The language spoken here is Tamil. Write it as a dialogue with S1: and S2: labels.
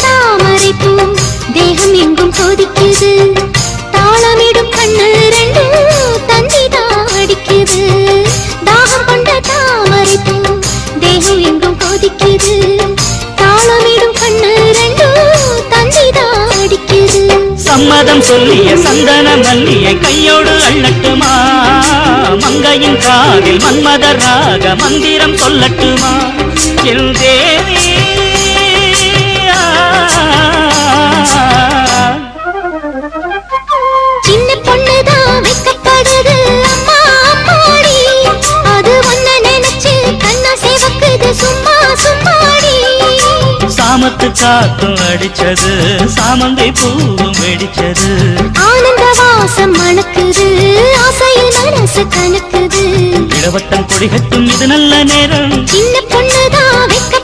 S1: தாமரை பூ தேகம் எங்கும் கொதிக்குது தாளமிடும் கண்ணு ரெண்டு தந்திதான் அடிக்குது தாகம் கொண்ட தாமரை பூ தேகம் எங்கும் கொதிக்குது தாளமிடும் கண்ணு ரெண்டு தந்திதான் அடிக்குது
S2: சம்மதம் சொல்லிய சந்தன மல்லியை கையோடு அள்ளட்டுமா மங்கையின் காதில் மன்மதராக மந்திரம் சொல்லட்டுமா என் தேவி
S1: சின்ன பொண்ணுதான் வெக்கப்படுது அம்மா அம்மாடி அது ஒன்ன நினைச்சு கண்ணா சேவக்குது சும்மா சும்மாடி
S2: சாமத்து காத்தும் அடிச்சது சாமந்தை பூவும் வெடிச்சது
S1: ஆனந்த வாசம் மணக்குது ஆசையில் மனசு கணக்குது
S2: இளவட்டம் கொடிகட்டும் இது நல்ல நேரம்
S1: சின்ன பொண்ணுதான் வெக்க